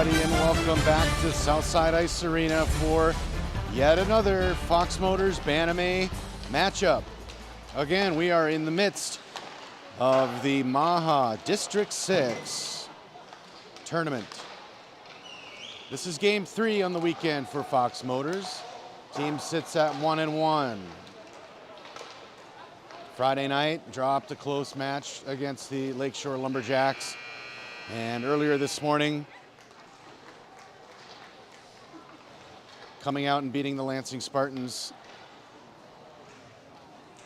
everybody, and welcome back to Southside Ice Arena for yet another Fox Motors Bantam matchup. Again, we are in the midst of the Maha District 6 tournament. This is game 3 on the weekend for Fox Motors. Team sits at 1-1. Friday night, dropped a close match against the Lakeshore Lumberjacks. And earlier this morning, coming out and beating the Lansing Spartans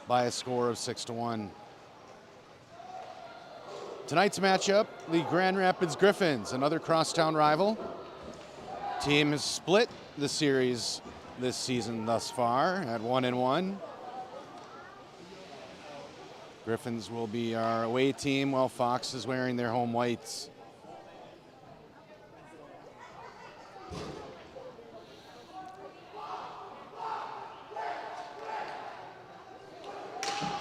by a score of 6-1. Tonight's matchup, the Grand Rapids Griffins, another crosstown rival. Team has split the series this season thus far at 1-1. Griffins will be our away team while Fox is wearing their home whites.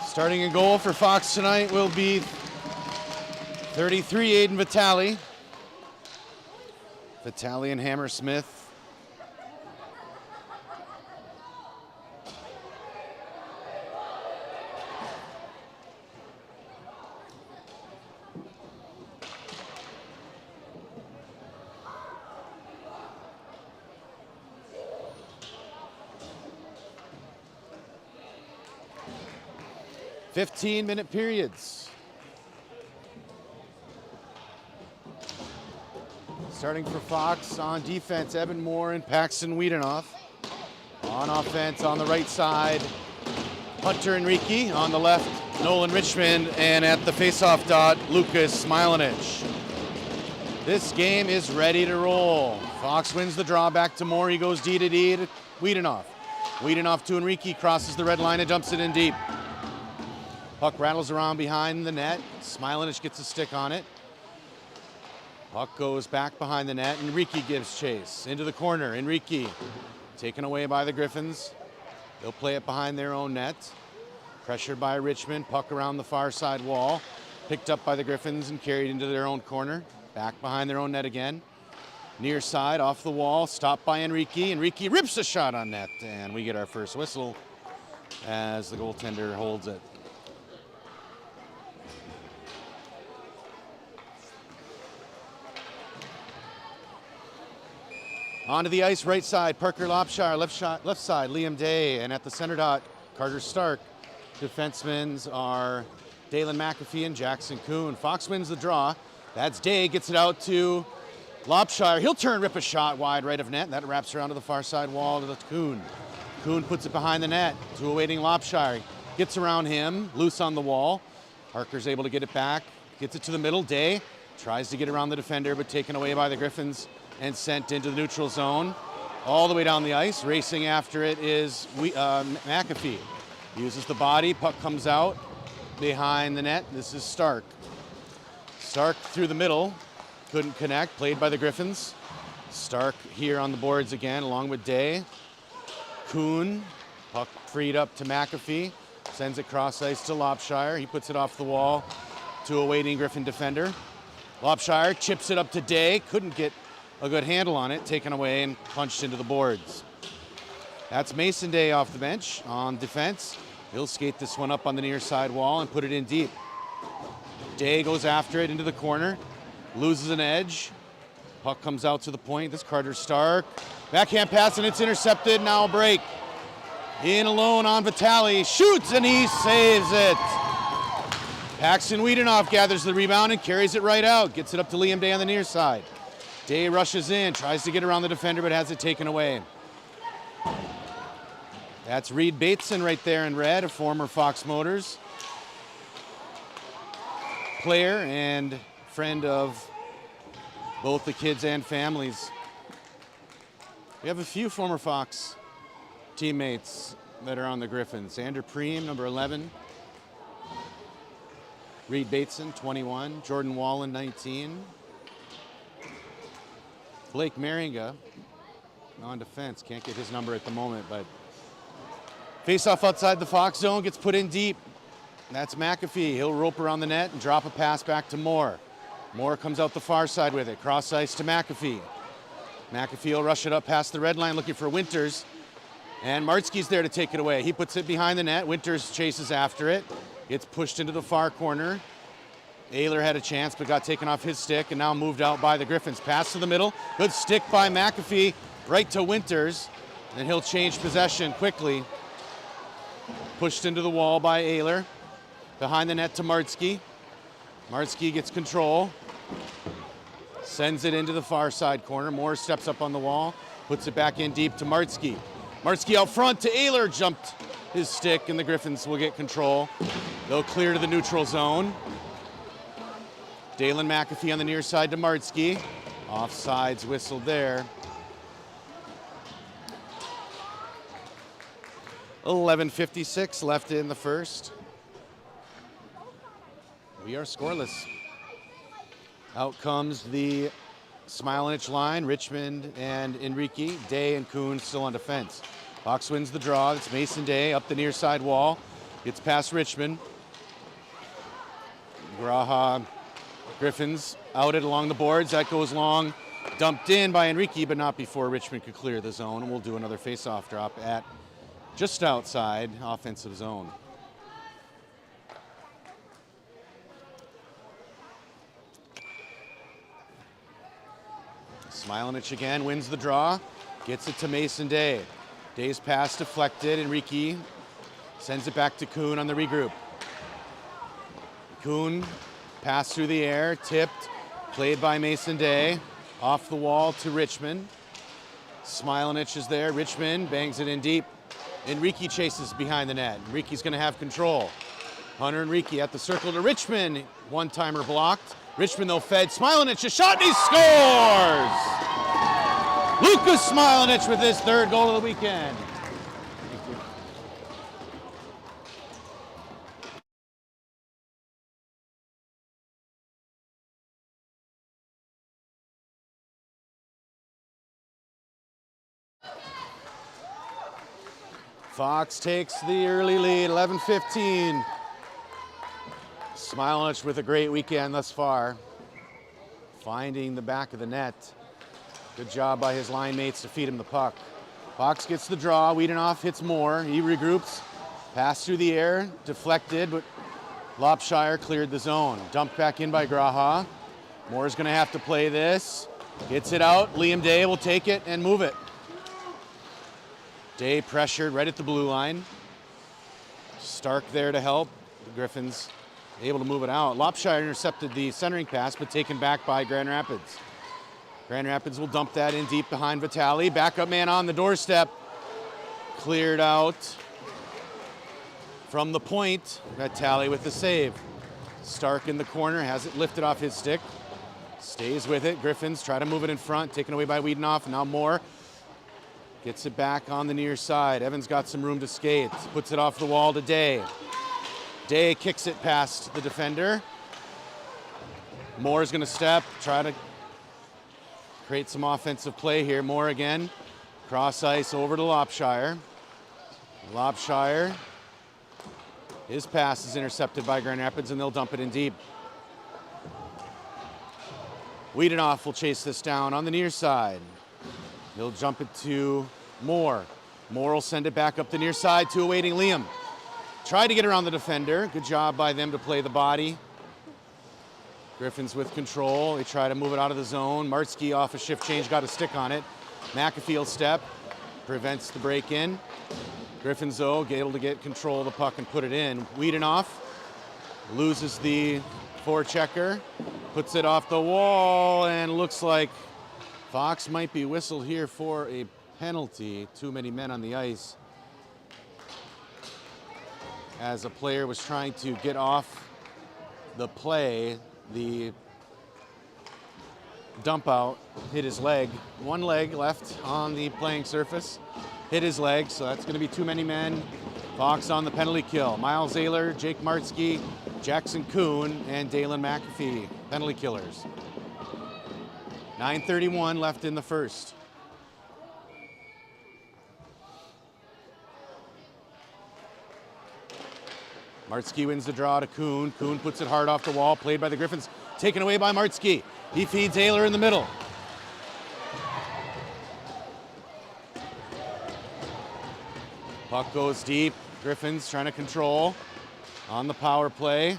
Starting a goal for Fox tonight will be 33 Aiden Vitale. Vitale and Hammersmith. Fifteen-minute periods. Starting for Fox on defense, Evan Moore and Paxton Wiedenoff. On offense on the right side, Hunter Enrique. On the left, Nolan Richmond. And at the faceoff dot, Lucas Smilanich. This game is ready to roll. Fox wins the draw back to Moore. He goes D to D to Wiedenoff. Wiedenoff to Enrique, crosses the red line and dumps it in deep. Puck rattles around behind the net. Smilanich gets a stick on it. Puck goes back behind the net. Enrique gives chase into the corner. Enrique taken away by the Griffins. They'll play it behind their own net. Pressured by Richmond. Puck around the far side wall. Picked up by the Griffins and carried into their own corner. Back behind their own net again. Near side, off the wall. Stopped by Enrique. Enrique rips a shot on net. And we get our first whistle as the goaltender holds it. Onto the ice, right side, Parker Lopshire, left side, Liam Day, and at the center dot, Carter Stark. Defensemen are Dalen McAfee and Jackson Kuhn. Fox wins the draw. That's Day, gets it out to Lopshire. He'll turn, rip a shot wide right of net. That wraps around to the far side wall to the Kuhn. Kuhn puts it behind the net to awaiting Lopshire. Gets around him, loose on the wall. Parker's able to get it back, gets it to the middle. Day tries to get around the defender, but taken away by the Griffins and sent into the neutral zone. All the way down the ice, racing after it is McAfee. Uses the body, puck comes out behind the net. This is Stark. Stark through the middle, couldn't connect, played by the Griffins. Stark here on the boards again, along with Day. Kuhn, puck freed up to McAfee, sends it cross ice to Lopshire. He puts it off the wall to a waiting Griffin defender. Lopshire chips it up to Day, couldn't get a good handle on it, taken away and punched into the boards. That's Mason Day off the bench on defense. He'll skate this one up on the near side wall and put it in deep. Day goes after it into the corner, loses an edge. Puck comes out to the point. This Carter Stark. Backhand pass and it's intercepted. Now a break. In alone on Vitale. Shoots and he saves it. Paxton Wiedenoff gathers the rebound and carries it right out. Gets it up to Liam Day on the near side. Day rushes in, tries to get around the defender, but has it taken away. That's Reed Bateson right there in red, a former Fox Motors player and friend of both the kids and families. We have a few former Fox teammates that are on the Griffins. Xander Preem, number 11. Reed Bateson, 21. Jordan Wallen, 19. Blake Maringa on defense. Can't get his number at the moment, but face-off outside the Fox zone, gets put in deep. That's McAfee. He'll rope around the net and drop a pass back to Moore. Moore comes out the far side with it. Cross ice to McAfee. McAfee will rush it up past the red line looking for Winters. And Martzke's there to take it away. He puts it behind the net. Winters chases after it. Gets pushed into the far corner. Ayler had a chance but got taken off his stick and now moved out by the Griffins. Pass to the middle. Good stick by McAfee right to Winters. And he'll change possession quickly. Pushed into the wall by Ayler. Behind the net to Martzke. Martzke gets control. Sends it into the far side corner. Moore steps up on the wall. Puts it back in deep to Martzke. Martzke out front to Ayler, jumped his stick, and the Griffins will get control. They'll clear to the neutral zone. Dalen McAfee on the near side to Martzke. Offsides whistled there. 11:56 left in the first. We are scoreless. Out comes the Smilenich line, Richmond and Enrique. Day and Kuhn still on defense. Fox wins the draw. It's Mason Day up the near side wall. Gets past Richmond. Graha, Griffins outed along the boards. That goes long. Dumped in by Enrique, but not before Richmond could clear the zone. And we'll do another face-off drop at just outside offensive zone. Smilenich again wins the draw, gets it to Mason Day. Day's pass deflected. Enrique sends it back to Kuhn on the regroup. Kuhn pass through the air, tipped, played by Mason Day. Off the wall to Richmond. Smilenich is there. Richmond bangs it in deep. Enrique chases behind the net. Enrique's going to have control. Hunter Enrique at the circle to Richmond. One-timer blocked. Richmond, though, fed. Smilenich, a shot, and he scores! Lucas Smilenich with his third goal of the weekend. Fox takes the early lead, 11-15. Smilenich with a great weekend thus far. Finding the back of the net. Good job by his line mates to feed him the puck. Fox gets the draw. Wiedenoff hits Moore. He regroups. Pass through the air. Deflected, but Lopshire cleared the zone. Dumped back in by Graha. Moore's going to have to play this. Gets it out. Liam Day will take it and move it. Day pressured right at the blue line. Stark there to help. The Griffins able to move it out. Lopshire intercepted the centering pass, but taken back by Grand Rapids. Grand Rapids will dump that in deep behind Vitale. Backup man on the doorstep. Cleared out from the point. Vitale with the save. Stark in the corner, has it lifted off his stick. Stays with it. Griffins try to move it in front, taken away by Wiedenoff. Now Moore gets it back on the near side. Evans got some room to skate. Puts it off the wall to Day. Day kicks it past the defender. Moore's going to step, try to create some offensive play here. Moore again. Cross ice over to Lopshire. Lopshire. His pass is intercepted by Grand Rapids, and they'll dump it in deep. Wiedenoff will chase this down on the near side. He'll jump it to Moore. Moore will send it back up the near side to awaiting Liam. Tried to get around the defender. Good job by them to play the body. Griffins with control. They try to move it out of the zone. Martzke off a shift change, got a stick on it. McAfee step, prevents the break in. Griffins, though, able to get control of the puck and put it in. Wiedenoff loses the forechecker, puts it off the wall, and looks like Fox might be whistled here for a penalty. Too many men on the ice. As a player was trying to get off the play, the dump out hit his leg. One leg left on the playing surface. Hit his leg, so that's going to be too many men. Fox on the penalty kill. Miles Ayler, Jake Martzke, Jackson Kuhn, and Dalen McAfee, penalty killers. 9:31 left in the first. Martzke wins the draw to Kuhn. Kuhn puts it hard off the wall, played by the Griffins. Taken away by Martzke. He feeds Ayler in the middle. Puck goes deep. Griffins trying to control on the power play.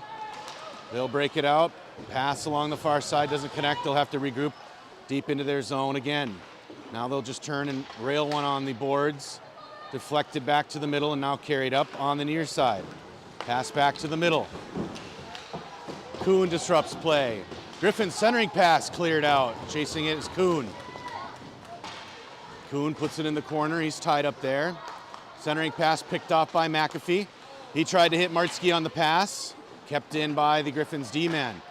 They'll break it out. Pass along the far side doesn't connect. They'll have to regroup deep into their zone again. Now they'll just turn and rail one on the boards. Deflected back to the middle and now carried up on the near side. Pass back to the middle. Kuhn disrupts play. Griffins centering pass cleared out. Chasing it is Kuhn. Kuhn puts it in the corner. He's tied up there. Centering pass picked off by McAfee. He tried to hit Martzke on the pass. Kept in by the Griffins D-man.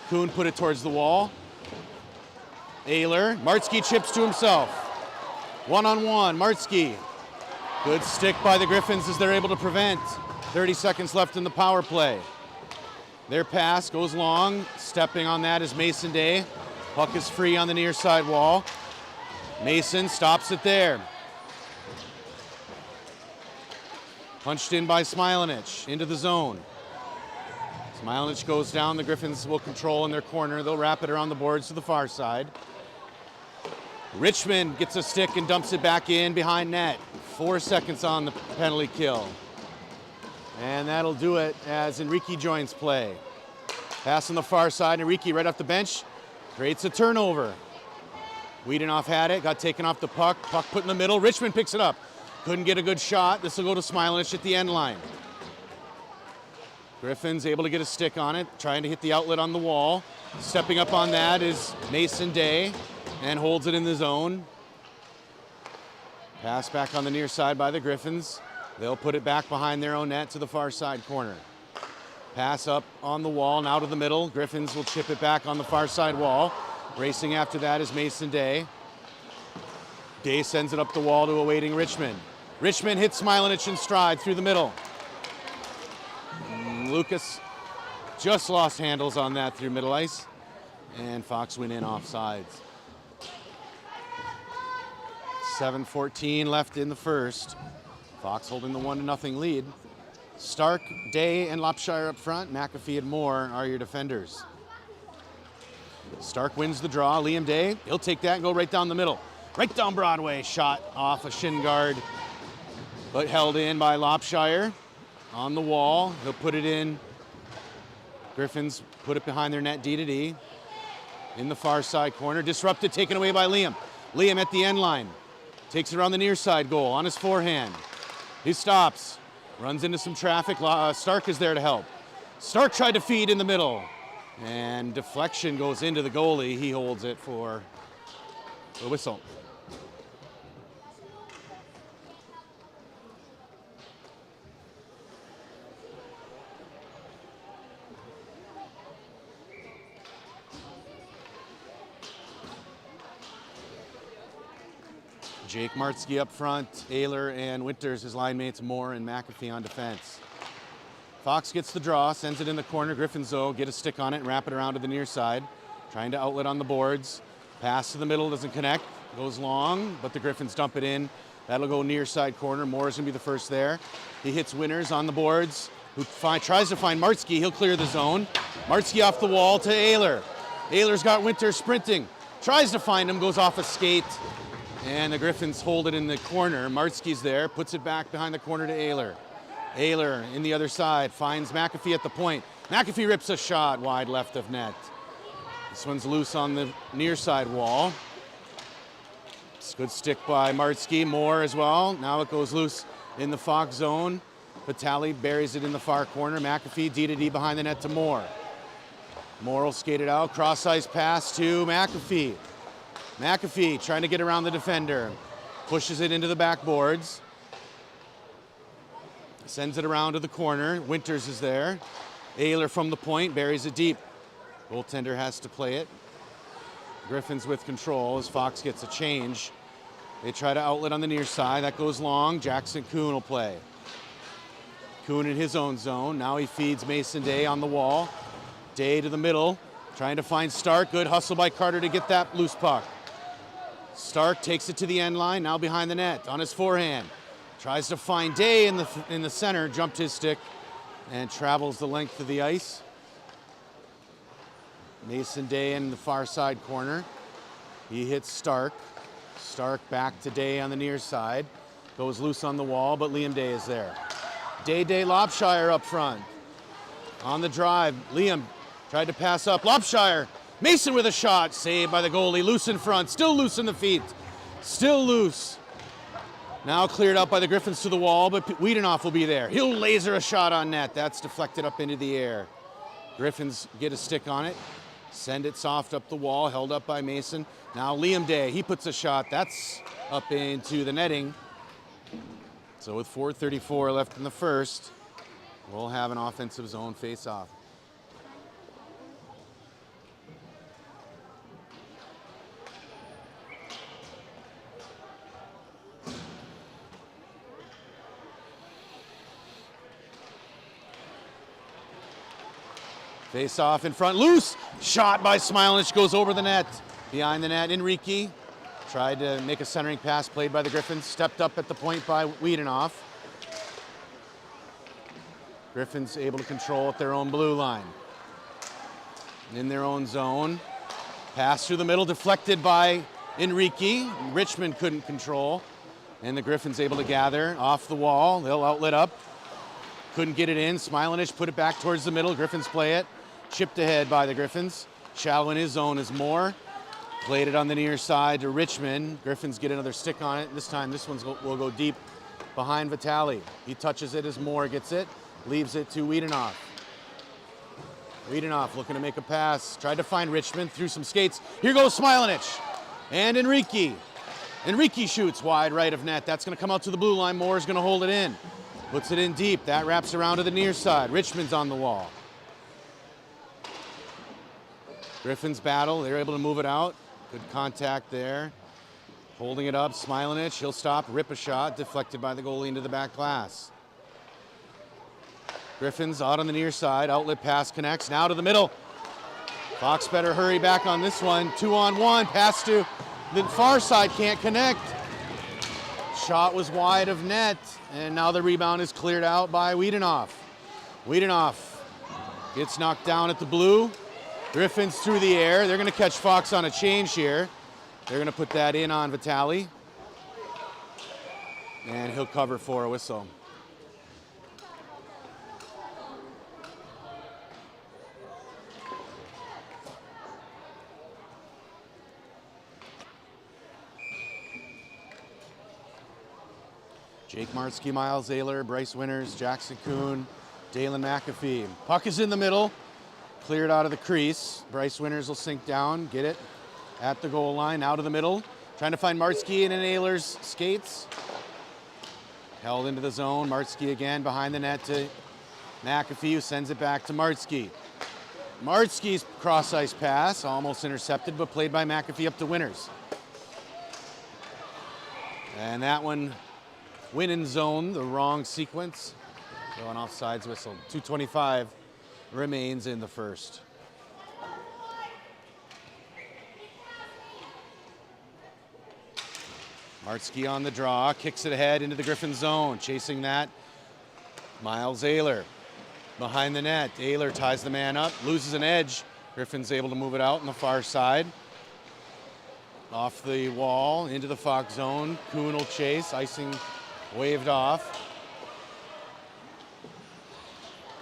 Kuhn put it towards the wall. Ayler. Martzke chips to himself. One-on-one. Martzke. Good stick by the Griffins as they're able to prevent. 30 seconds left in the power play. Their pass goes long. Stepping on that is Mason Day. Puck is free on the near side wall. Mason stops it there. Punched in by Smilanich into the zone. Smilanich goes down. The Griffins will control in their corner. They'll wrap it around the boards to the far side. Richmond gets a stick and dumps it back in behind net. 4 seconds on the penalty kill. And that'll do it as Enrique joins play. Pass on the far side. Enrique right off the bench creates a turnover. Wiedenoff had it, got taken off the puck. Puck put in the middle. Richmond picks it up. Couldn't get a good shot. This will go to Smilanich at the end line. Griffins able to get a stick on it, trying to hit the outlet on the wall. Stepping up on that is Mason Day and holds it in the zone. Pass back on the near side by the Griffins. They'll put it back behind their own net to the far side corner. Pass up on the wall, now to the middle. Griffins will chip it back on the far side wall. Racing after that is Mason Day. Day sends it up the wall to a waiting Richmond. Richmond hits Smilanich in stride through the middle. Lucas just lost handles on that through middle ice. And Fox went in offsides. 7:14 left in the first. Fox holding the 1-0 lead. Stark, Day, and Lopshire up front. McAfee and Moore are your defenders. Stark wins the draw. Liam Day, he'll take that and go right down the middle. Right down Broadway, shot off a shin guard, but held in by Lopshire. On the wall, he'll put it in. Griffins put it behind their net, D-to-D. In the far side corner, disrupted, taken away by Liam. Liam at the end line. Takes it around the near side goal on his forehand. He stops, runs into some traffic. Stark is there to help. Stark tried to feed in the middle. And deflection goes into the goalie. He holds it for the whistle. Jake Martzke up front, Ayler and Winters, his line mates, Moore and McAfee on defense. Fox gets the draw, sends it in the corner. Griffins, though, get a stick on it and wrap it around to the near side. Trying to outlet on the boards. Pass to the middle, doesn't connect. Goes long, but the Griffins dump it in. That'll go near side corner. Moore's going to be the first there. He hits Winters on the boards, who tries to find Martzke. He'll clear the zone. Martzke off the wall to Ayler. Ayler's got Winters sprinting. Tries to find him, goes off a skate. And the Griffins hold it in the corner. Martzke's there, puts it back behind the corner to Ayler. Ayler in the other side, finds McAfee at the point. McAfee rips a shot wide left of net. This one's loose on the near side wall. It's a good stick by Martzke, Moore as well. Now it goes loose in the Fox zone. Vitale buries it in the far corner. McAfee, D-to-D behind the net to Moore. Moore will skate it out, cross-ice pass to McAfee. McAfee trying to get around the defender. Pushes it into the backboards. Sends it around to the corner. Winters is there. Ayler from the point, buries it deep. Goaltender has to play it. Griffins with control as Fox gets a change. They try to outlet on the near side. That goes long. Jackson Kuhn will play. Kuhn in his own zone. Now he feeds Mason Day on the wall. Day to the middle. Trying to find Stark. Good hustle by Carter to get that loose puck. Stark takes it to the end line, now behind the net, on his forehand. Tries to find Day in the center, jumped his stick, and travels the length of the ice. Mason Day in the far side corner. He hits Stark. Stark back to Day on the near side. Goes loose on the wall, but Liam Day is there. Day Lopshire up front. On the drive, Liam tried to pass up. Lopshire, Mason with a shot. Saved by the goalie. Loose in front. Still loose in the feet. Still loose. Now cleared out by the Griffins to the wall, but Wiedenoff will be there. He'll laser a shot on net. That's deflected up into the air. Griffins get a stick on it. Send it soft up the wall, held up by Mason. Now Liam Day, he puts a shot. That's up into the netting. So with 4:34 left in the first, we'll have an offensive zone face-off. Face off in front, loose, shot by Smilenich, goes over the net. Behind the net, Enrique tried to make a centering pass played by the Griffins, stepped up at the point by Wiedenoff. Griffins able to control at their own blue line. In their own zone, pass through the middle, deflected by Enrique. Richmond couldn't control, and the Griffins able to gather off the wall. They'll outlet up, couldn't get it in. Smilenich put it back towards the middle, Griffins play it. Chipped ahead by the Griffins. Shallow in his zone is Moore. Played it on the near side to Richmond. Griffins get another stick on it. This time, this will go deep behind Vitale. He touches it as Moore gets it. Leaves it to Wiedenoff. Wiedenoff looking to make a pass. Tried to find Richmond through some skates. Here goes Smilenich. And Enrique. Enrique shoots wide right of net. That's going to come out to the blue line. Moore's going to hold it in. Puts it in deep. That wraps around to the near side. Richmond's on the wall. Griffins battle, they're able to move it out. Good contact there. Holding it up, Smilenich, he'll stop, rip a shot, deflected by the goalie into the back glass. Griffins out on the near side, outlet pass connects, now to the middle. Fox better hurry back on this one. 2-on-1, pass to the far side, can't connect. Shot was wide of net, and now the rebound is cleared out by Wiedenoff. Wiedenoff gets knocked down at the blue. Griffins through the air. They're going to catch Fox on a change here. They're going to put that in on Vitale. And he'll cover for a whistle. Jake Martzke, Miles Ayler, Bryce Winters, Jackson Kuhn, Dalen McAfee. Puck is in the middle. Cleared out of the crease. Bryce Winters will sink down, get it at the goal line, out of the middle. Trying to find Martzke in Ayler's skates. Held into the zone. Martzke again behind the net to McAfee, who sends it back to Martzke. Martzke's cross-ice pass, almost intercepted, but played by McAfee up to Winters. And that one went in zone, the wrong sequence. So an offsides whistle. 2:25 remains in the first. Martzke on the draw, kicks it ahead into the Griffin zone. Chasing that, Miles Ayler behind the net. Ayler ties the man up, loses an edge. Griffin's able to move it out on the far side. Off the wall, into the Fox zone. Kuhn will chase, icing waved off.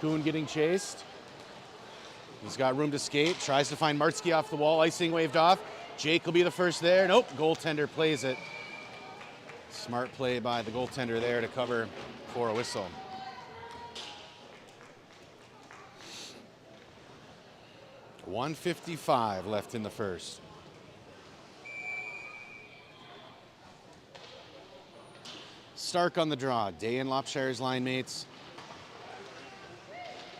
Kuhn getting chased. He's got room to skate, tries to find Martzke off the wall, icing waved off. Jake will be the first there. Nope, goaltender plays it. Smart play by the goaltender there to cover for a whistle. .155 left in the first. Stark on the draw. Day and Lopshire's line mates.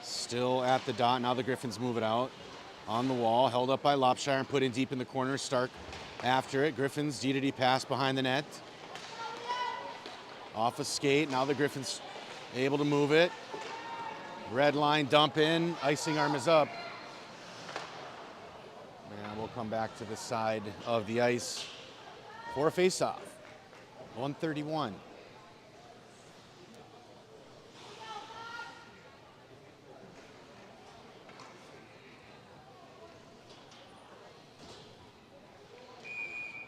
Still at the dot. Now the Griffins move it out. On the wall, held up by Lopshire and put in deep in the corner. Stark after it. Griffins D-to-D pass behind the net. Off a skate. Now the Griffins able to move it. Red line dump in. Icing arm is up. And we'll come back to the side of the ice for a face-off. 131.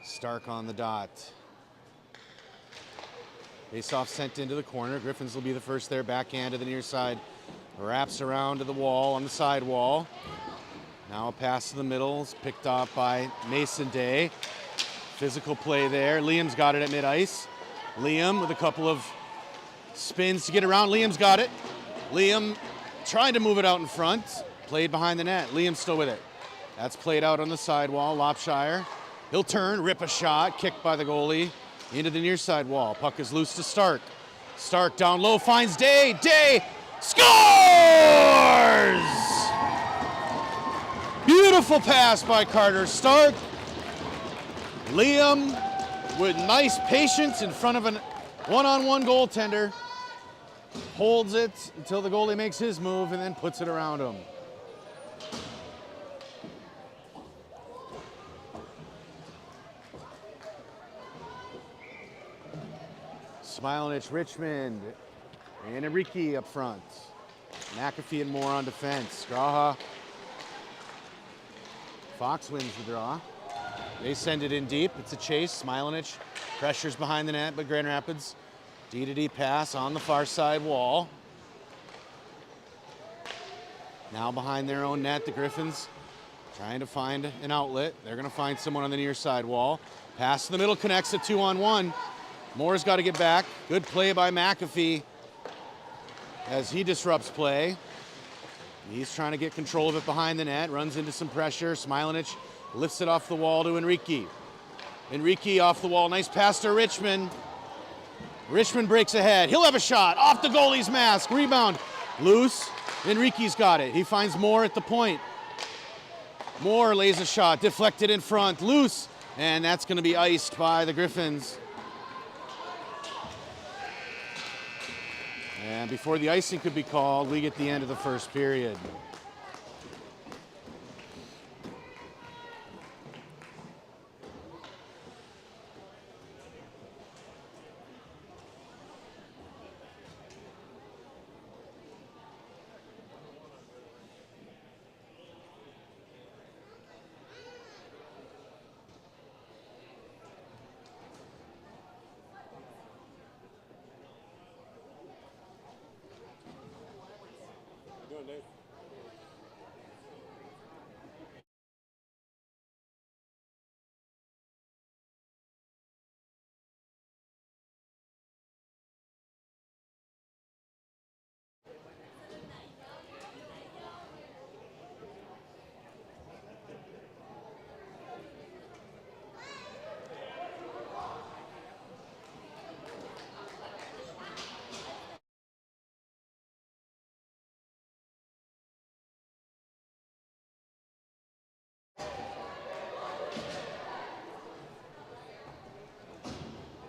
Stark on the dot. Face-off sent into the corner. Griffins will be the first there. Backhand to the near side. Wraps around to the wall on the side wall. Now a pass to the middle. It's picked off by Mason Day. Physical play there. Liam's got it at mid-ice. Liam with a couple of spins to get around. Liam's got it. Liam trying to move it out in front. Played behind the net. Liam's still with it. That's played out on the sidewall. Lopshire. He'll turn, rip a shot, kicked by the goalie into the near side wall. Puck is loose to Stark. Stark down low, finds Day. Day scores! Beautiful pass by Carter Stark. Liam with nice patience in front of a one-on-one goaltender. Holds it until the goalie makes his move and then puts it around him. Smilenich, Richmond, and Enrique up front. McAfee and Moore on defense. Straha. Fox wins the draw. They send it in deep. It's a chase. Smilenich pressures behind the net, but Grand Rapids D-to-D pass on the far side wall. Now behind their own net, the Griffins trying to find an outlet. They're going to find someone on the near side wall. Pass to the middle, connects a 2-on-1. Moore's got to get back. Good play by McAfee as he disrupts play. He's trying to get control of it behind the net. Runs into some pressure. Smilenich lifts it off the wall to Enrique. Enrique off the wall. Nice pass to Richmond. Richmond breaks ahead. He'll have a shot. Off the goalie's mask. Rebound. Loose. Enrique's got it. He finds Moore at the point. Moore lays a shot. Deflected in front. Loose. And that's going to be iced by the Griffins. And before the icing could be called, we get the end of the first period.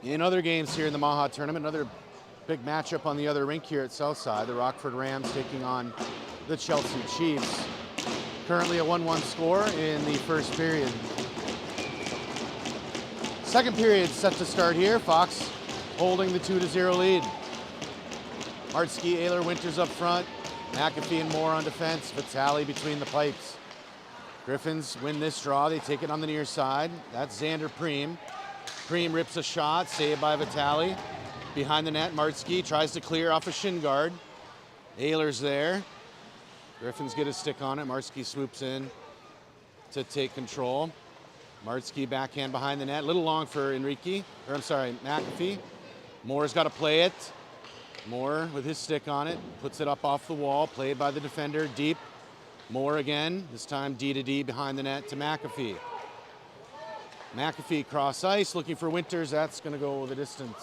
In other games here in the Maha tournament, another big matchup on the other rink here at Southside. The Rockford Rams taking on the Chelsea Chiefs. Currently a 1-1 score in the first period. Second period set to start here. Fox holding the 2-0 lead. Martsky, Ayler, Winters up front. McAfee and Moore on defense. Vitale between the pipes. Griffins win this draw. They take it on the near side. That's Xander Preem. Preem rips a shot, saved by Vitale. Behind the net, Martsky tries to clear off a shin guard. Ayler's there. Griffins get a stick on it. Martsky swoops in to take control. Martsky backhand behind the net. A little long for McAfee. Moore's got to play it. Moore with his stick on it. Puts it up off the wall. Played by the defender, deep. Moore again, this time D-to-D behind the net to McAfee. McAfee cross ice, looking for Winters. That's going to go the distance.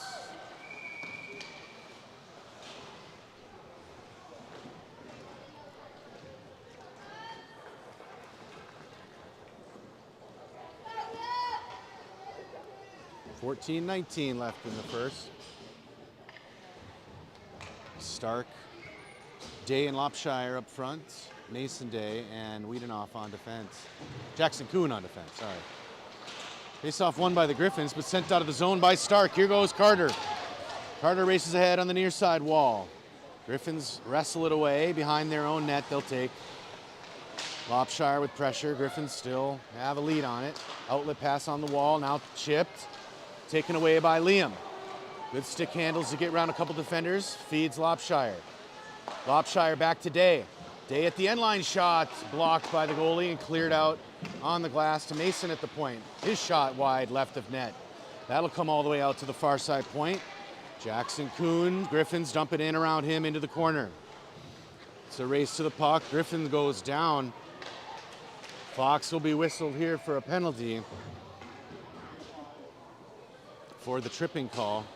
.19 left in the first. Stark, Day and Lopshire up front. Mason Day and Wiedenoff on defense. Jackson Kuhn on defense, sorry. Face-off won by the Griffins, but sent out of the zone by Stark. Here goes Carter. Carter races ahead on the near side wall. Griffins wrestle it away behind their own net. They'll take. Lopshire with pressure. Griffins still have a lead on it. Outlet pass on the wall, now chipped. Taken away by Liam. Good stick handles to get around a couple defenders. Feeds Lopshire. Lopshire back to Day. Day at the end line shot, blocked by the goalie and cleared out on the glass to Mason at the point. His shot wide left of net. That'll come all the way out to the far side point. Jackson Kuhn, Griffins dump it in around him into the corner. It's a race to the puck. Griffin goes down. Fox will be whistled here for a penalty for the tripping call.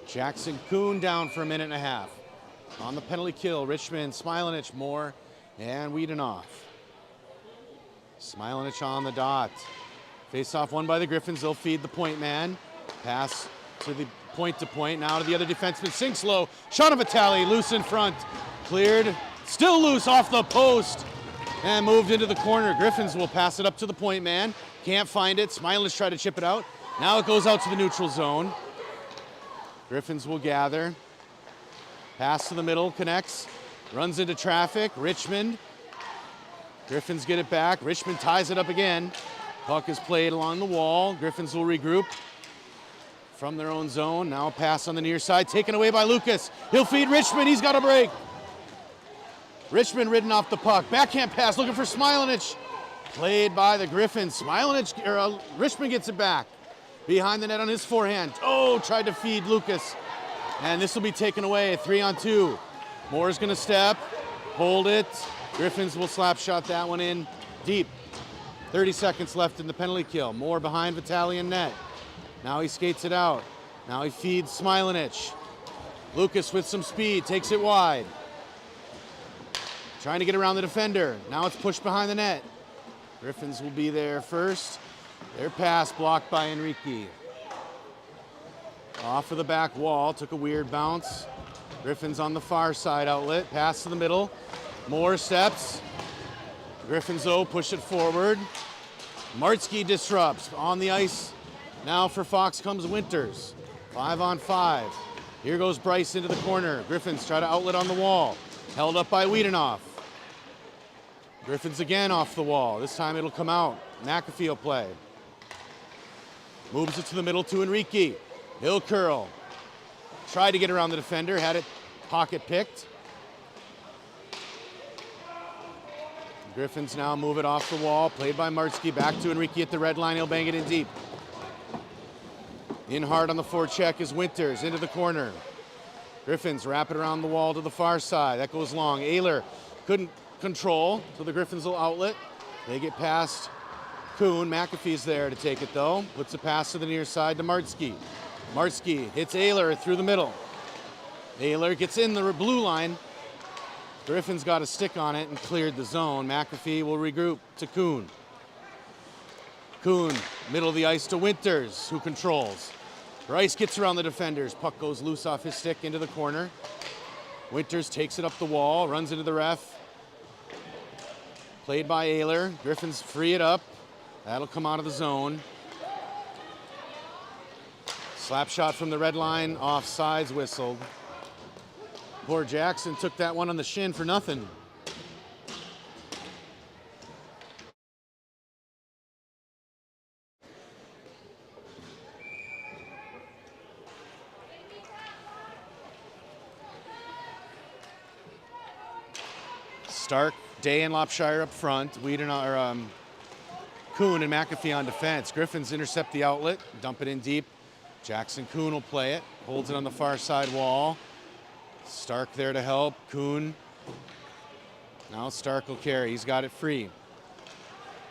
Jackson Kuhn down for a minute and a half. On the penalty kill, Richmond, Smilanich, Moore, and Wiedenoff. Smilanich on the dot. Face-off won by the Griffins. They'll feed the point man. Pass to the point-to-point. Now to the other defenseman. Sinks low. Shot of Vitale, loose in front. Cleared. Still loose off the post. And moved into the corner. Griffins will pass it up to the point man. Can't find it. Smilanich tried to chip it out. Now it goes out to the neutral zone. Griffins will gather. Pass to the middle, connects. Runs into traffic. Richmond. Griffins get it back. Richmond ties it up again. Puck is played along the wall. Griffins will regroup from their own zone. Now a pass on the near side, taken away by Lucas. He'll feed Richmond. He's got a break. Richmond ridden off the puck. Backhand pass, looking for Smilanich. Played by the Griffins. Richmond gets it back. Behind the net on his forehand. Oh, tried to feed Lucas. And this will be taken away, 3-on-2. Moore's gonna step, hold it. Griffins will slap shot that one in deep. 30 seconds left in the penalty kill. Moore behind Vitale in net. Now he skates it out. Now he feeds Smilanich. Lucas with some speed, takes it wide. Trying to get around the defender. Now it's pushed behind the net. Griffins will be there first. Their pass blocked by Enrique. Off of the back wall, took a weird bounce. Griffins on the far side outlet, pass to the middle. Moore steps. Griffins though push it forward. Martsky disrupts on the ice. Now for Fox comes Winters. 5-on-5. Here goes Bryce into the corner. Griffins try to outlet on the wall. Held up by Wiedenoff. Griffins again off the wall. This time it'll come out. McAfee will play. Moves it to the middle to Enrique. He'll curl. Tried to get around the defender, had it pocket picked. Griffins now move it off the wall, played by Martsky, back to Enrique at the red line, he'll bang it in deep. In hard on the forecheck is Winters, into the corner. Griffins wrap it around the wall to the far side, that goes long. Ayler couldn't control, so the Griffins will outlet. They get past Kuhn, McAfee's there to take it though. Puts a pass to the near side to Martsky. Martsky hits Ayler through the middle. Ayler gets in the blue line. Griffins got a stick on it and cleared the zone. McAfee will regroup to Kuhn. Kuhn, middle of the ice to Winters, who controls. Rice gets around the defenders. Puck goes loose off his stick into the corner. Winters takes it up the wall, runs into the ref. Played by Ayler. Griffins free it up. That'll come out of the zone. Slap shot from the red line, offsides whistled. Poor Jackson took that one on the shin for nothing. Stark, Day and Lopshire up front. Kuhn and McAfee on defense. Griffins intercept the outlet, dump it in deep. Jackson Kuhn will play it, holds it on the far side wall. Stark there to help. Kuhn. Now Stark will carry. He's got it free.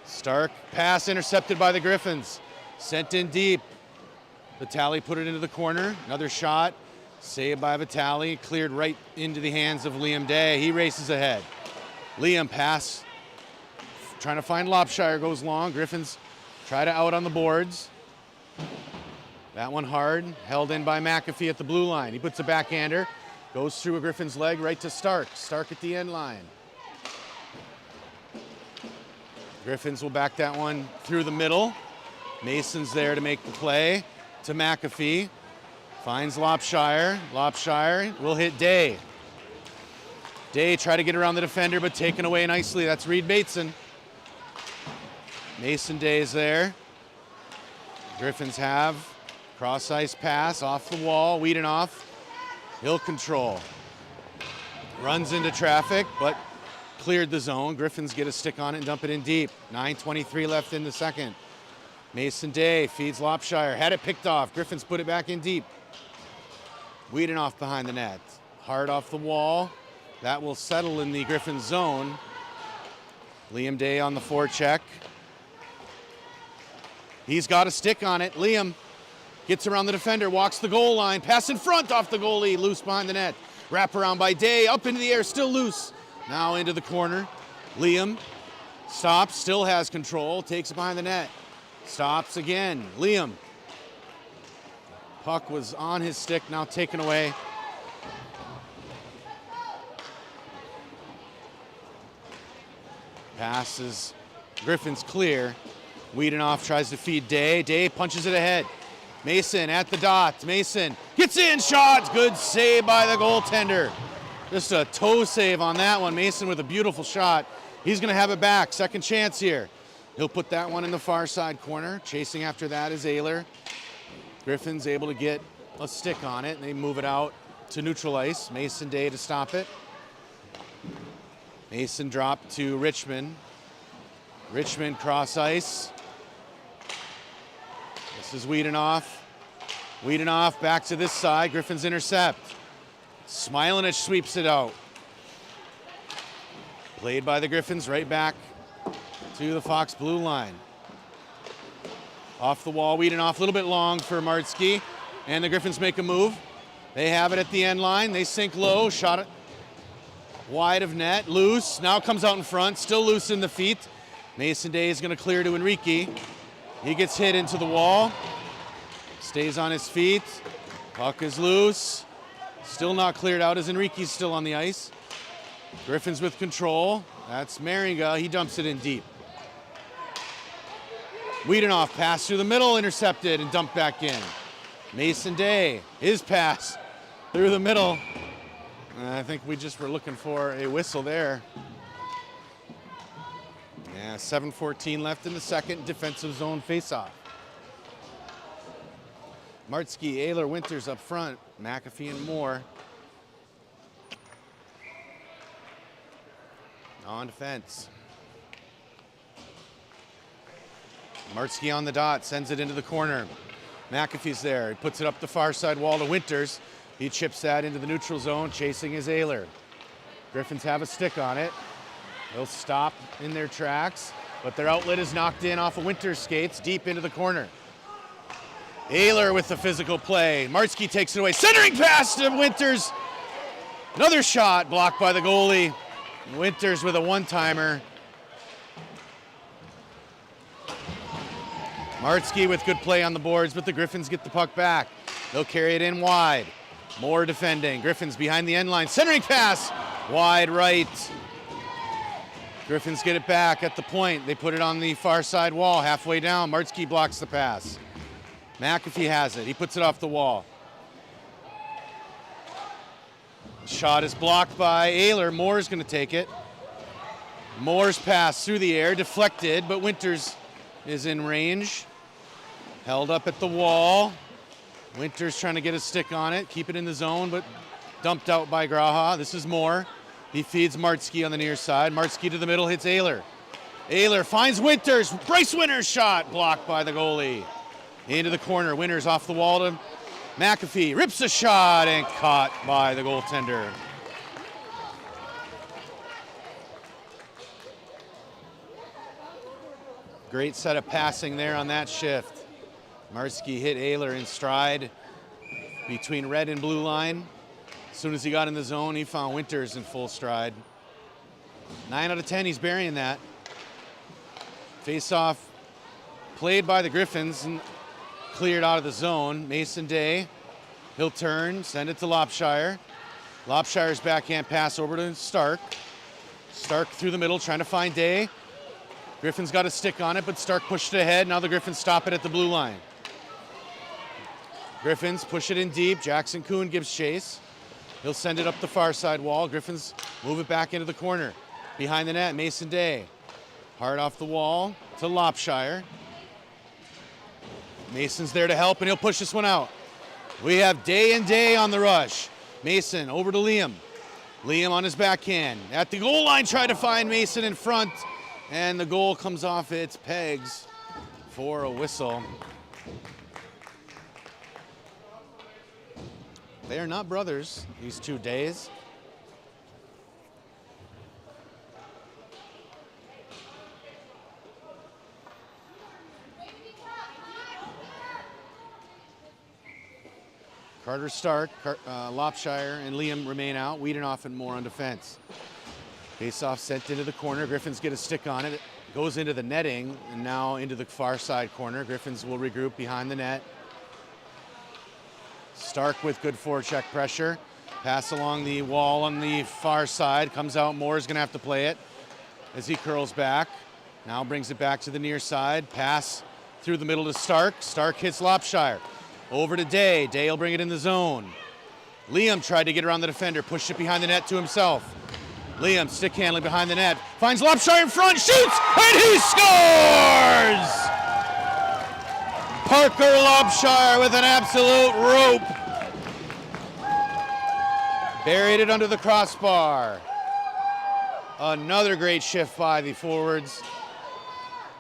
Stark, pass intercepted by the Griffins. Sent in deep. Vitale put it into the corner. Another shot. Saved by Vitale. Cleared right into the hands of Liam Day. He races ahead. Liam pass. Trying to find Lopshire, goes long. Griffins try to out on the boards. That one hard. Held in by McAfee at the blue line. He puts a backhander. Goes through a Griffin's leg right to Stark. Stark at the end line. Griffins will back that one through the middle. Mason's there to make the play to McAfee. Finds Lopshire. Lopshire will hit Day. Day try to get around the defender, but taken away nicely. That's Reed Bateson. Mason Day's there. Griffins have cross ice pass off the wall. Wiedenoff. He'll control. Runs into traffic, but cleared the zone. Griffins get a stick on it and dump it in deep. 9:23 left in the second. Mason Day feeds Lopshire. Had it picked off. Griffins put it back in deep. Wiedenoff behind the net. Hard off the wall. That will settle in the Griffins zone. Liam Day on the forecheck. He's got a stick on it. Liam gets around the defender, walks the goal line, pass in front off the goalie, loose behind the net. Wrap around by Day, up into the air, still loose. Now into the corner. Liam stops, still has control, takes it behind the net. Stops again. Liam. Puck was on his stick, now taken away. Passes. Griffins clear. Wiedenoff tries to feed Day. Day punches it ahead. Mason at the dot. Mason gets in, shot. Good save by the goaltender. Just a toe save on that one. Mason with a beautiful shot. He's going to have it back. Second chance here. He'll put that one in the far side corner. Chasing after that is Ayler. Griffins able to get a stick on it, and they move it out to neutral ice. Mason Day to stop it. Mason dropped to Richmond. Richmond cross ice. This is Wiedenoff. Wiedenoff back to this side. Griffins intercept. Smilinich sweeps it out. Played by the Griffins right back to the Fox blue line. Off the wall, Wiedenoff, a little bit long for Martzke. And the Griffins make a move. They have it at the end line. They sink low, shot it wide of net, loose. Now comes out in front, still loose in the feet. Mason Day is going to clear to Enrique. He gets hit into the wall. Stays on his feet. Puck is loose. Still not cleared out as Enrique's still on the ice. Griffins with control. That's Maringa. He dumps it in deep. Wiedenoff pass through the middle, intercepted and dumped back in. Mason Day, his pass through the middle. I think we just were looking for a whistle there. Yeah, 7:14 left in the second. Defensive zone faceoff. Martzke, Ayler, Winters up front. McAfee and Moore. On defense. Martzke on the dot, sends it into the corner. McAfee's there. He puts it up the far side wall to Winters. He chips that into the neutral zone, chasing his Ayler. Griffins have a stick on it. They'll stop in their tracks, but their outlet is knocked in off of Winters' skates deep into the corner. Ayler with the physical play. Martzke takes it away. Centering pass to Winters. Another shot blocked by the goalie. Winters with a one-timer. Martzke with good play on the boards, but the Griffins get the puck back. They'll carry it in wide. More defending. Griffins behind the end line. Centering pass. Wide right. Griffins get it back at the point. They put it on the far side wall, halfway down. Martzke blocks the pass. McAfee has it. He puts it off the wall. Shot is blocked by Ayler. Moore's going to take it. Moore's pass through the air, deflected, but Winters is in range. Held up at the wall. Winters trying to get a stick on it, keep it in the zone, but dumped out by Graha. This is Moore. He feeds Martzke on the near side. Martzke to the middle, hits Ayler. Ayler finds Winters. Bryce Winters shot, blocked by the goalie. Into the corner, Winters off the wall to McAfee. Rips a shot and caught by the goaltender. Great set of passing there on that shift. Martzke hit Ayler in stride between red and blue line. As soon as he got in the zone, he found Winters in full stride. 9 out of 10, he's burying that. Face-off played by the Griffins and cleared out of the zone. Mason Day, he'll turn, send it to Lopshire. Lopshire's backhand pass over to Stark. Stark through the middle, trying to find Day. Griffins got a stick on it, but Stark pushed it ahead. Now the Griffins stop it at the blue line. Griffins push it in deep. Jackson Kuhn gives chase. He'll send it up the far side wall. Griffins move it back into the corner. Behind the net, Mason Day. Hard off the wall to Lopshire. Mason's there to help, and he'll push this one out. We have Day and Day on the rush. Mason over to Liam. Liam on his backhand. At the goal line, tried to find Mason in front, and the goal comes off its pegs for a whistle. They are not brothers, these two Days. Carter Stark, Lopshire, and Liam remain out. Wiedenoff and Moore on defense. Face-off sent into the corner. Griffins get a stick on it. It goes into the netting and now into the far side corner. Griffins will regroup behind the net. Stark with good forecheck pressure. Pass along the wall on the far side. Comes out. Moore is going to have to play it as he curls back. Now brings it back to the near side. Pass through the middle to Stark. Stark hits Lopshire. Over to Day. Day will bring it in the zone. Liam tried to get around the defender. Pushed it behind the net to himself. Liam stick handling behind the net. Finds Lopshire in front. Shoots! And he scores! Parker Lopshire with an absolute rope. Buried it under the crossbar. Another great shift by the forwards.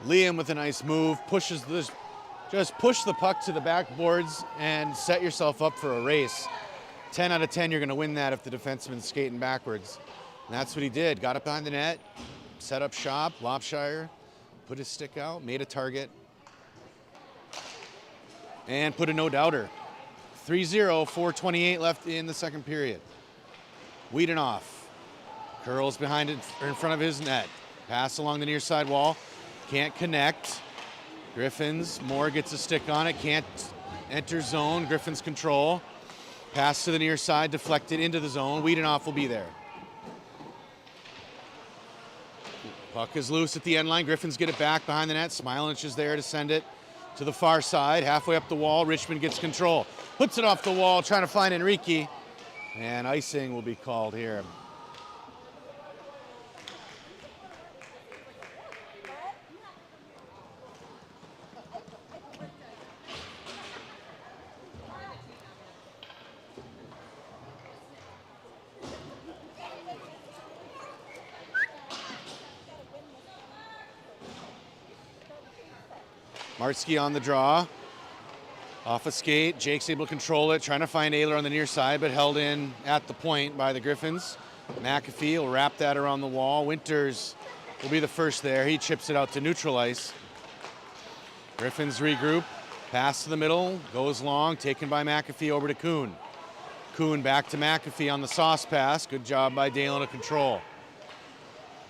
Liam with a nice move. Pushes this. Just push the puck to the backboards and set yourself up for a race. 10 out of 10, you're going to win that if the defenseman's skating backwards. And that's what he did. Got up behind the net, set up shop. Lopshire put his stick out, made a target, and put a no-doubter. 3-0, 4:28 left in the second period. Wiedenoff curls behind it, or in front of his net. Pass along the near side wall. Can't connect. Griffins, Moore gets a stick on it, can't enter zone. Griffins control. Pass to the near side, deflected into the zone. Wiedenoff will be there. Puck is loose at the end line. Griffins get it back behind the net. Smilich is there to send it to the far side. Halfway up the wall, Richmond gets control. Puts it off the wall, trying to find Enrique. And icing will be called here. Martsky on the draw. Off a skate. Jake's able to control it. Trying to find Ayler on the near side, but held in at the point by the Griffins. McAfee will wrap that around the wall. Winters will be the first there. He chips it out to neutral ice. Griffins regroup. Pass to the middle. Goes long. Taken by McAfee over to Kuhn. Kuhn back to McAfee on the sauce pass. Good job by Dalen to control.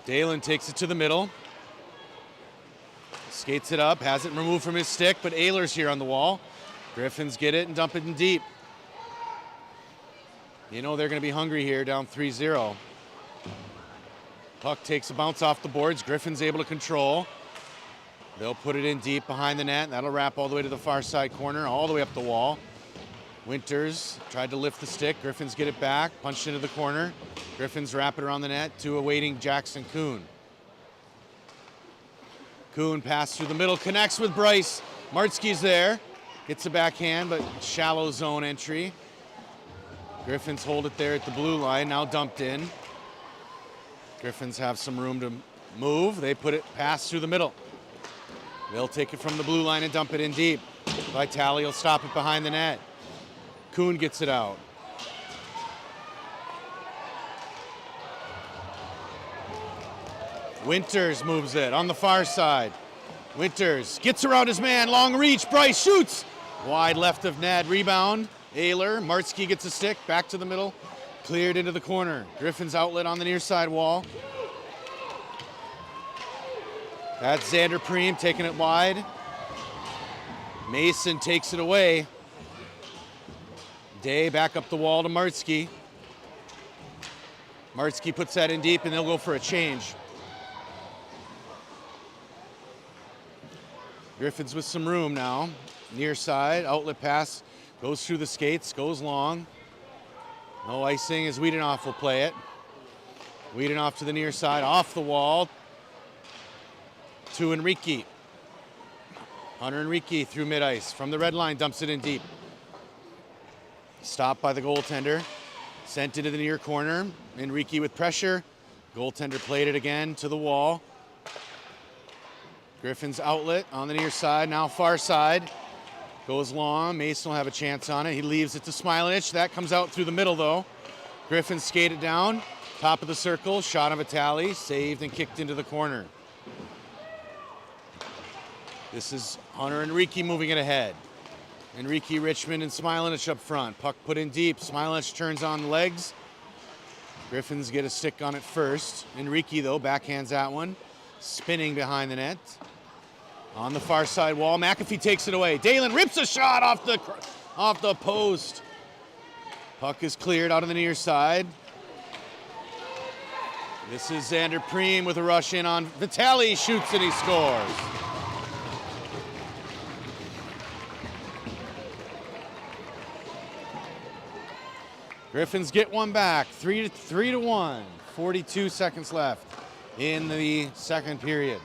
Dalen takes it to the middle. Skates it up, has it removed from his stick, but Ayler's here on the wall. Griffins get it and dump it in deep. You know they're going to be hungry here, down 3-0. Puck takes a bounce off the boards. Griffins able to control. They'll put it in deep behind the net. That'll wrap all the way to the far side corner, all the way up the wall. Winters tried to lift the stick. Griffins get it back, punched into the corner. Griffins wrap it around the net to awaiting Jackson Kuhn. Kuhn pass through the middle, connects with Bryce. Martsky's there, gets a backhand, but shallow zone entry. Griffins hold it there at the blue line, now dumped in. Griffins have some room to move. They put it pass through the middle. They'll take it from the blue line and dump it in deep. Vitale will stop it behind the net. Kuhn gets it out. Winters moves it on the far side. Winters gets around his man, long reach, Bryce shoots. Wide left of net, rebound. Ayler, Martsky gets a stick, back to the middle, cleared into the corner. Griffins outlet on the near side wall. That's Xander Preem taking it wide. Mason takes it away. Day back up the wall to Martsky. Martsky puts that in deep and they'll go for a change. Griffins with some room now. Near side, outlet pass Goes through the skates, goes long. No icing as Wiedenoff will play it. Wiedenoff to the near side, off the wall to Enrique. Hunter Enrique through mid-ice. From the red line, dumps it in deep. Stopped by the goaltender. Sent into the near corner. Enrique with pressure. Goaltender played it again to the wall. Griffins outlet on the near side, now far side. Goes long, Mason will have a chance on it. He leaves it to Smilanich. That comes out through the middle though. Griffins skate it down. Top of the circle, shot of Vitale, saved and kicked into the corner. This is Hunter Enrique moving it ahead. Enrique, Richmond, and Smilanich up front. Puck put in deep. Smilanich turns on the legs. Griffins get a stick on it first. Enrique, though, backhands that one. Spinning behind the net. On the far side wall, McAfee takes it away. Dalen rips a shot off the post. Puck is cleared out on the near side. This is Xander Preem with a rush in on Vitale. Shoots and he scores. Griffins get one back, 3-1, 42 seconds left in the second period.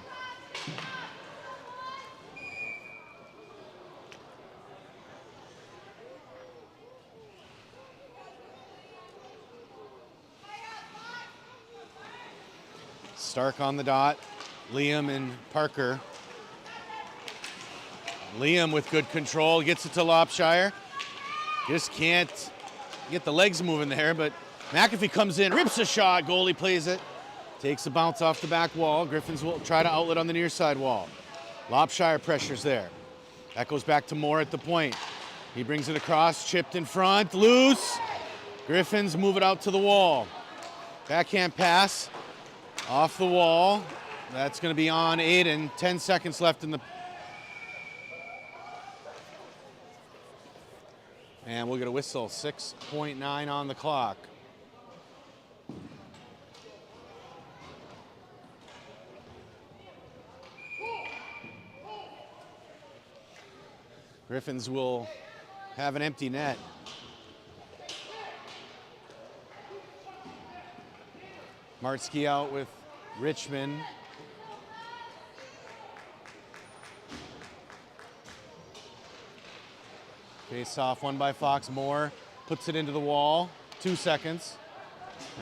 Stark on the dot, Liam and Parker. Liam with good control, gets it to Lopshire. Just can't get the legs moving there, but McAfee comes in, rips a shot, goalie plays it. Takes a bounce off the back wall. Griffins will try to outlet on the near side wall. Lopshire pressures there. That goes back to Moore at the point. He brings it across, chipped in front, loose. Griffins move it out to the wall. Backhand pass, off the wall. That's gonna be on Aiden. 10 seconds left in the... And we'll get a whistle, 6.9 on the clock. Griffins will have an empty net. Martzke out with Richmond. Face off, one by Fox. Moore puts it into the wall. 2 seconds.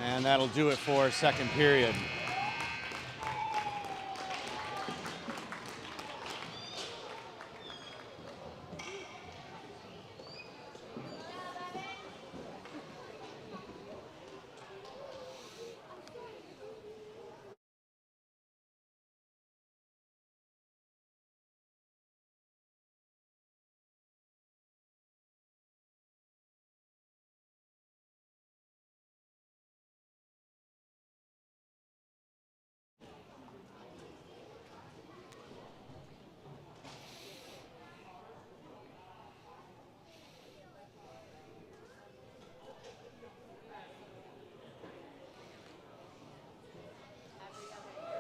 And that'll do it for second period.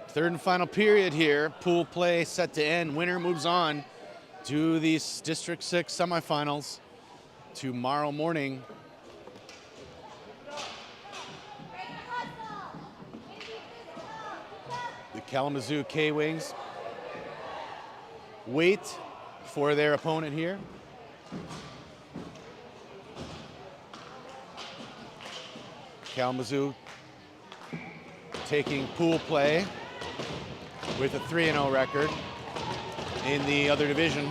Third and final period here. Pool play set to end. Winner moves on to the District 6 semifinals tomorrow morning. The Kalamazoo K-Wings wait for their opponent here. Kalamazoo taking pool play with a 3-0 record in the other division.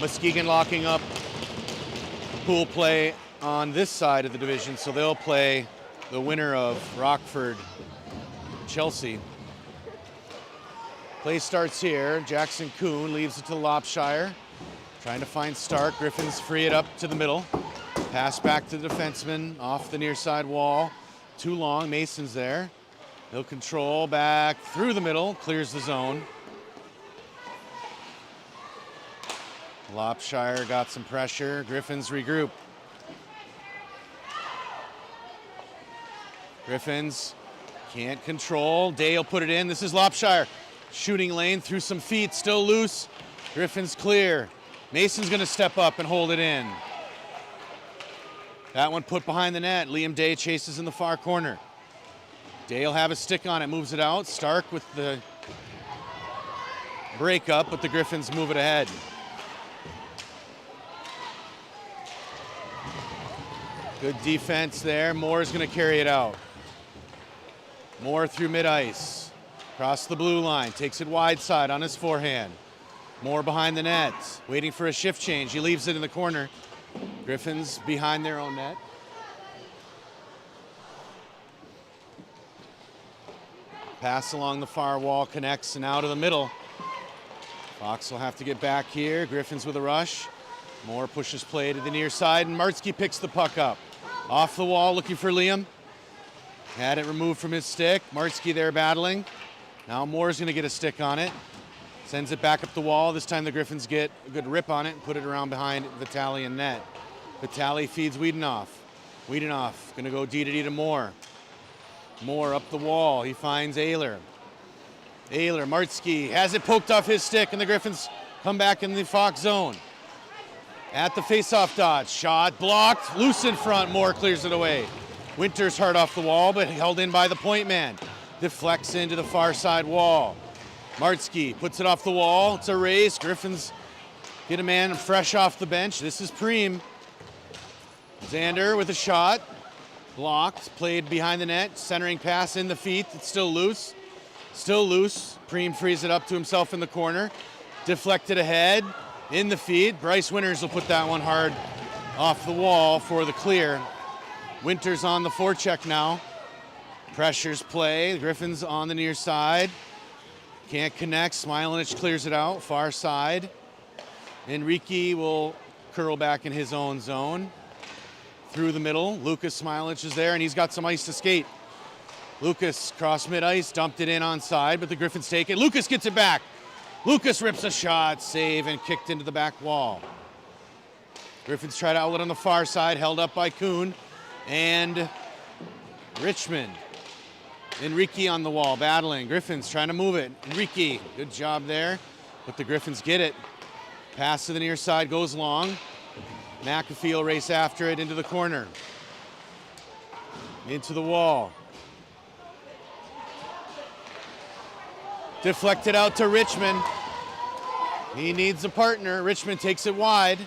Muskegon locking up pool play on this side of the division, so they'll play the winner of Rockford Chelsea. Play starts here. Jackson Kuhn leaves it to Lopshire, trying to find Stark. Griffins free it up to the middle. Pass back to the defenseman off the near side wall. Too long, Mason's there. He'll control back through the middle, clears the zone. Lopshire got some pressure. Griffins regroup. Griffins can't control. Day will put it in. This is Lopshire. Shooting lane through some feet, still loose. Griffins clear. Mason's gonna step up and hold it in. That one put behind the net. Liam Day chases in the far corner. Day will have a stick on it, moves it out. Stark with the breakup, but the Griffins move it ahead. Good defense there. Moore's gonna carry it out. Moore through mid-ice. Across the blue line, takes it wide side on his forehand. Moore behind the net, waiting for a shift change. He leaves it in the corner. Griffins behind their own net. Pass along the far wall, connects and out of the middle. Fox will have to get back here. Griffins with a rush. Moore pushes play to the near side, and Martzke picks the puck up. Off the wall, looking for Liam. Had it removed from his stick. Martzke there battling. Now Moore's gonna get a stick on it. Sends it back up the wall. This time the Griffins get a good rip on it and put it around behind Vitale and net. Vitale feeds Wiedenoff. Wiedenoff gonna go D to D to Moore. Moore up the wall. He finds Ayler. Ayler, Martzke has it poked off his stick, and the Griffins come back in the Fox zone. At the face-off dot, shot blocked, loose in front. Moore clears it away. Winters hard off the wall, but held in by the point man. Deflects into the far side wall. Martzke puts it off the wall. It's a race. Griffins get a man fresh off the bench. This is Preem. Xander with a shot. Blocked, played behind the net. Centering pass in the feet. It's still loose. Still loose. Preem frees it up to himself in the corner. Deflected ahead. In the feet. Bryce Winters will put that one hard off the wall for the clear. Winters on the forecheck now. Pressures play. The Griffins on the near side. Can't connect. Smilanich clears it out. Far side. Enrique will curl back in his own zone. Through the middle. Lucas Smilanich is there, and he's got some ice to skate. Lucas cross mid-ice, dumped it in on side, but the Griffins take it. Lucas gets it back. Lucas rips a shot, save, and kicked into the back wall. Griffins try to outlet on the far side, held up by Kuhn and Richmond. Enrique on the wall, battling. Griffins trying to move it. Enrique, good job there, but the Griffins get it. Pass to the near side, goes long. McAfee will race after it into the corner. Into the wall. Deflected out to Richmond. He needs a partner. Richmond takes it wide.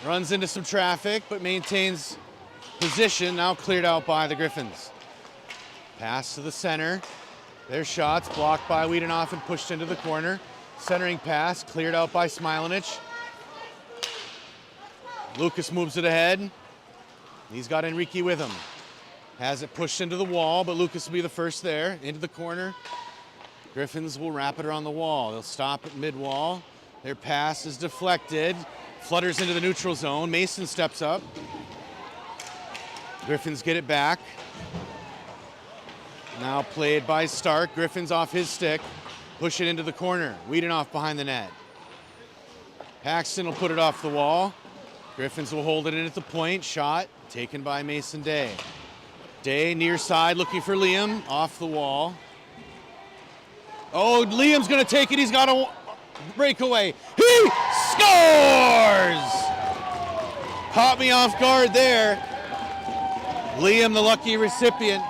Runs into some traffic, but maintains position. Now cleared out by the Griffins. Pass to the center. Their shots blocked by Wiedenoff and pushed into the corner. Centering pass, cleared out by Smilanich. Lucas moves it ahead. He's got Enrique with him. Has it pushed into the wall, but Lucas will be the first there. Into the corner. Griffins will wrap it around the wall. They'll stop at mid-wall. Their pass is deflected. Flutters into the neutral zone. Mason steps up. Griffins get it back. Now played by Stark. Griffins off his stick. Push it into the corner. Wiedenoff behind the net. Paxton will put it off the wall. Griffins will hold it in at the point. Shot taken by Mason Day. Day near side looking for Liam. Off the wall. Oh, Liam's going to take it. He's got a breakaway. He scores! Caught me off guard there. Liam, the lucky recipient.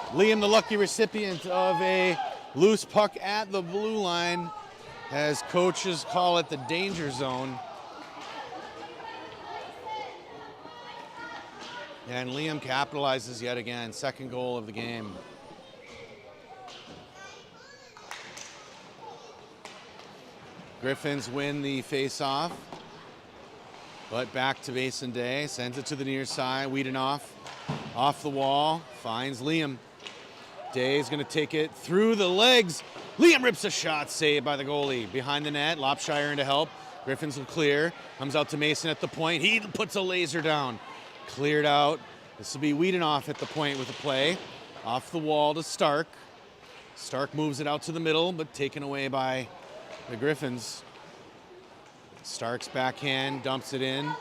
Liam, the lucky recipient of a loose puck at the blue line, as coaches call it the danger zone. And Liam capitalizes yet again. Second goal of the game. Griffins win the face-off, but back to Mason Day. Sends it to the near side. Wiedenoff off the wall. Finds Liam. Day is going to take it through the legs. Liam rips a shot, saved by the goalie. Behind the net, Lopshire in to help. Griffins will clear. Comes out to Mason at the point. He puts a laser down. Cleared out. This will be Wiedenoff at the point with the play. Off the wall to Stark. Stark moves it out to the middle, but taken away by the Griffins. Stark's backhand dumps it in.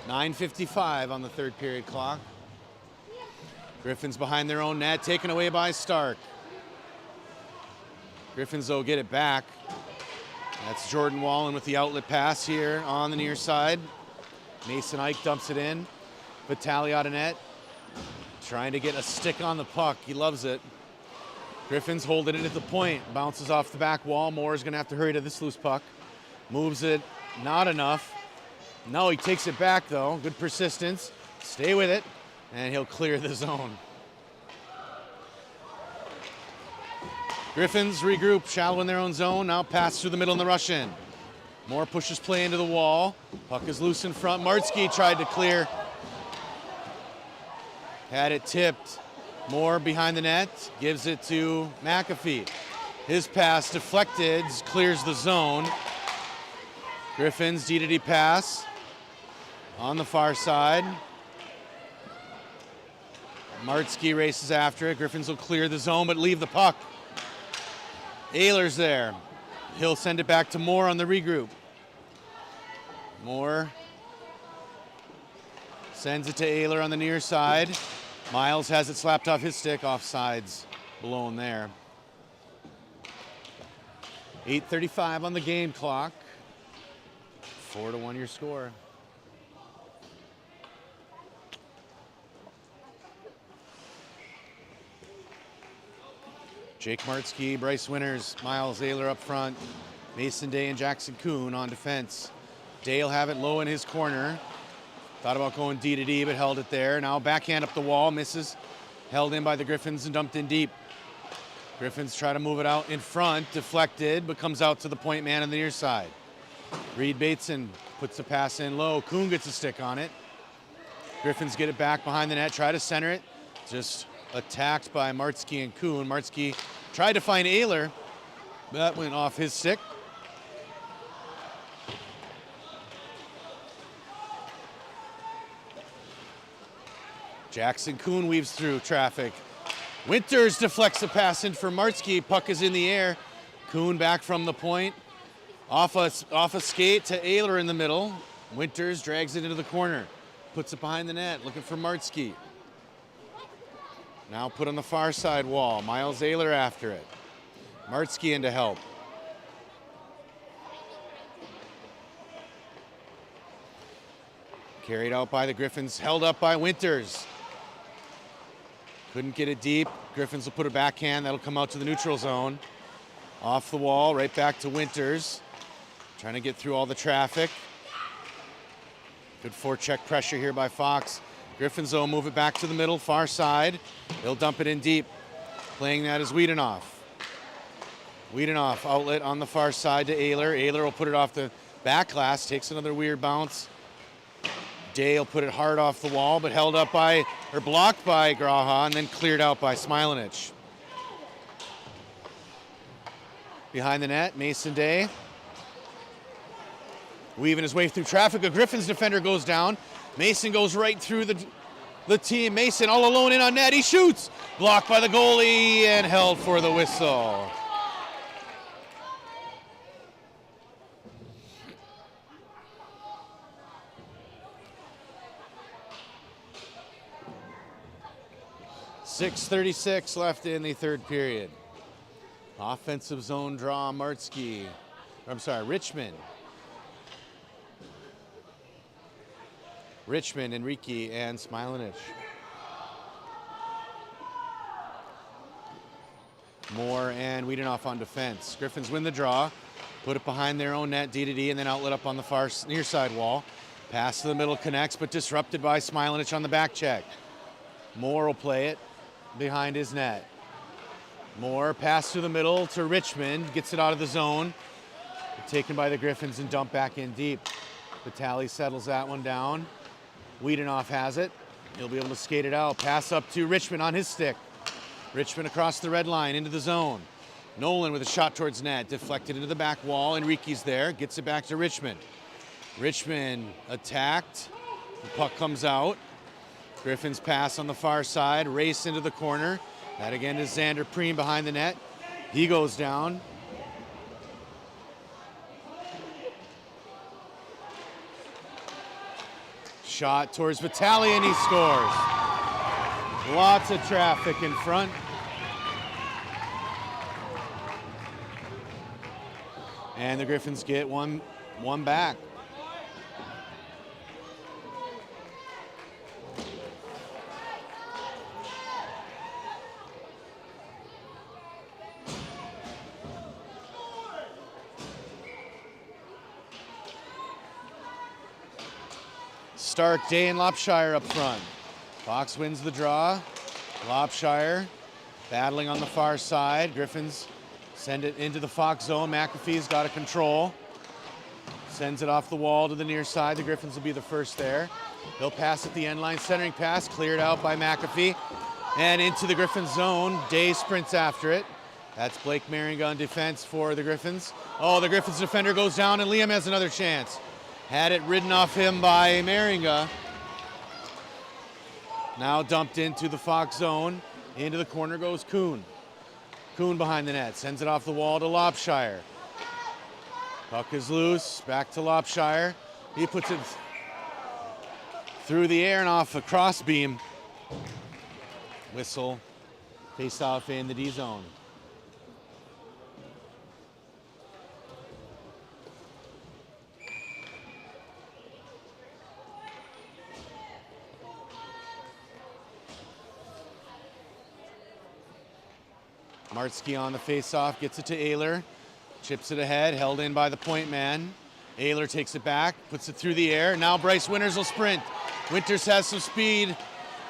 9:55 on the third period clock. Griffins behind their own net, taken away by Stark. Griffins, though, get it back. That's Jordan Wallen with the outlet pass here on the near side. Mason Ike dumps it in. Vitali out of net. Trying to get a stick on the puck. He loves it. Griffins holding it at the point. Bounces off the back wall. Moore is going to have to hurry to this loose puck. Moves it. Not enough. No, he takes it back, though. Good persistence. Stay with it. And he'll clear the zone. Griffins regroup, shallow in their own zone. Now pass through the middle in the rush in. Moore pushes play into the wall. Puck is loose in front. Martzke tried to clear. Had it tipped. Moore behind the net. Gives it to McAfee. His pass deflected. Clears the zone. Griffins D-to-D pass. On the far side. Martzke races after it. Griffins will clear the zone but leave the puck. Ehlers there. He'll send it back to Moore on the regroup. Moore sends it to Ehlers on the near side. Miles has it slapped off his stick. Offsides blown there. 8:35 on the game clock. 4-1 your score. Jake Martzke, Bryce Winters, Miles Ehlers up front, Mason Day and Jackson Kuhn on defense. Day will have it low in his corner. Thought about going D-to-D, but held it there. Now backhand up the wall, misses. Held in by the Griffins and dumped in deep. Griffins try to move it out in front, deflected, but comes out to the point man on the near side. Reed Bateson puts the pass in low. Kuhn gets a stick on it. Griffins get it back behind the net, try to center it. Just attacked by Martzke and Kuhn. Martzke tried to find Ehlers. That went off his stick. Jackson Kuhn weaves through traffic. Winters deflects the pass in for Martzke. Puck is in the air. Kuhn back from the point. Off a skate to Ehlers in the middle. Winters drags it into the corner. Puts it behind the net, looking for Martzke. Now put on the far side wall. Miles Ehlers after it. Martzke in to help. Carried out by the Griffins, held up by Winters. Couldn't get it deep. Griffins will put a backhand. That'll come out to the neutral zone. Off the wall, right back to Winters. Trying to get through all the traffic. Good forecheck pressure here by Fox. Griffins will move it back to the middle, far side. They'll dump it in deep. Playing that is Wiedenoff. Wiedenoff outlet on the far side to Ehlers. Ehlers will put it off the back glass, takes another weird bounce. Day will put it hard off the wall, but held up by, or blocked by Graha, and then cleared out by Smilanich. Behind the net, Mason Day. Weaving his way through traffic. A Griffins defender goes down. Mason goes right through the team. Mason all alone in on net. He shoots. Blocked by the goalie and held for the whistle. .6:36 left in the third period. Offensive zone draw, Richmond. Richmond, Enrique, and Smilanich. Moore and Wiedenoff on defense. Griffins win the draw, put it behind their own net, D-to-D, and then outlet up on the far near side wall. Pass to the middle connects, but disrupted by Smilanich on the back check. Moore will play it behind his net. Moore pass through the middle to Richmond, gets it out of the zone. Taken by the Griffins and dumped back in deep. Vitali settles that one down. Wiedenoff has it. He'll be able to skate it out. Pass up to Richmond on his stick. Richmond across the red line into the zone. Nolan with a shot towards net. Deflected into the back wall. Enrique's there. Gets it back to Richmond. Richmond attacked. The puck comes out. Griffins pass on the far side. Race into the corner. That again is Xander Preem behind the net. He goes down. Shot towards Vitali and he scores. Lots of traffic in front. And the Griffins get one back. Stark, Day, and Lopshire up front. Fox wins the draw. Lopshire battling on the far side. Griffins send it into the Fox zone. McAfee's got a control. Sends it off the wall to the near side. The Griffins will be the first there. They'll pass at the end line. Centering pass cleared out by McAfee. And into the Griffins zone. Day sprints after it. That's Blake Maringa on defense for the Griffins. Oh, the Griffins defender goes down and Liam has another chance. Had it ridden off him by Maringa. Now dumped into the Fox zone. Into the corner goes Kuhn. Kuhn behind the net. Sends it off the wall to Lopshire. Puck is loose. Back to Lopshire. He puts it through the air and off a cross beam. Whistle. Face off in the D zone. Martsky on the face-off, gets it to Ayler, chips it ahead, held in by the point man. Ayler takes it back, puts it through the air. Now Bryce Winters will sprint. Winters has some speed.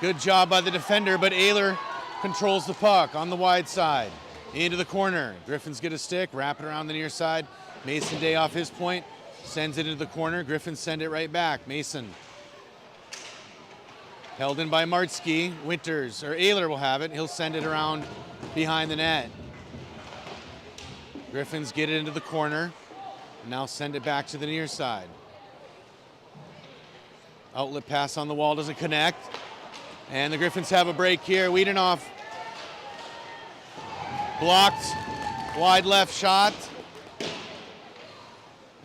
Good job by the defender, but Ayler controls the puck on the wide side. Into the corner. Griffins get a stick, wrap it around the near side. Mason Day off his point, sends it into the corner. Griffins send it right back. Mason. Held in by Martsky. Winters, or Ayler will have it. He'll send it around behind the net. Griffins get it into the corner. Now send it back to the near side. Outlet pass on the wall doesn't connect. And the Griffins have a break here. Wiedenoff blocked. Wide left shot.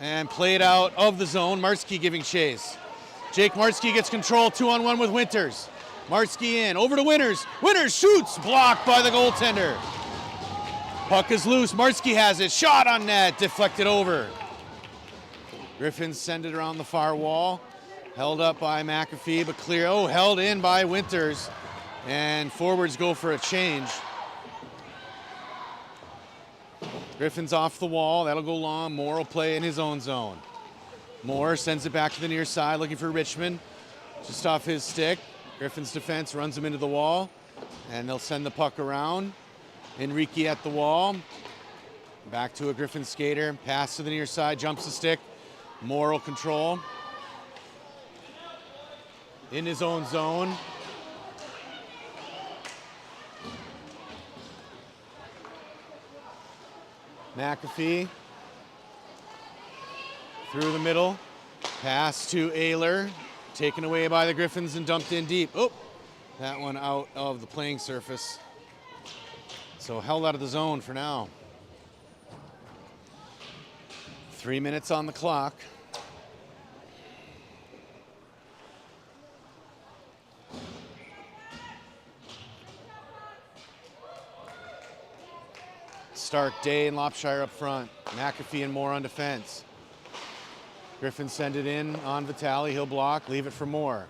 And played out of the zone. Martsky giving chase. Jake Martsky gets control, 2-on-1 with Winters. Martsky in, over to Winters. Winters shoots, blocked by the goaltender. Puck is loose, Martsky has it, shot on net, deflected over. Griffins send it around the far wall. Held up by McAfee, but clear, held in by Winters. And forwards go for a change. Griffins off the wall, that'll go long. Moore will play in his own zone. Moore sends it back to the near side, looking for Richmond. Just off his stick. Griffins defense runs him into the wall, and they'll send the puck around. Enrique at the wall. Back to a Griffins skater. Pass to the near side, jumps the stick. Moore will control. In his own zone. McAfee. Through the middle, pass to Ayler, taken away by the Griffins and dumped in deep. Oh, that one out of the playing surface. So held out of the zone for now. 3 minutes on the clock. Stark, Day, and Lopshire up front. McAfee and Moore on defense. Griffins send it in on Vitale. He'll block, leave it for Moore.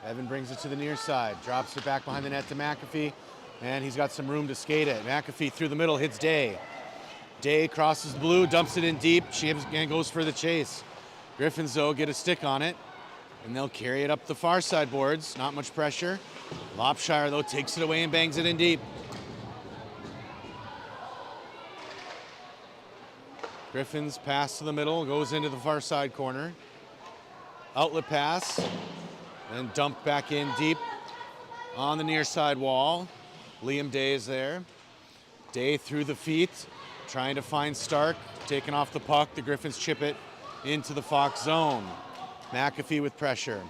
Evan brings it to the near side, drops it back behind the net to McAfee, and he's got some room to skate it. McAfee through the middle, hits Day. Day crosses the blue, dumps it in deep. She goes for the chase. Griffins, though, get a stick on it, and they'll carry it up the far side boards. Not much pressure. Lopshire, though, takes it away and bangs it in deep. Griffins pass to the middle, goes into the far side corner. Outlet pass, and dumped back in deep on the near side wall. Liam Day is there. Day through the feet, trying to find Stark, taking off the puck. The Griffins chip it into the Fox zone. McAfee with pressure.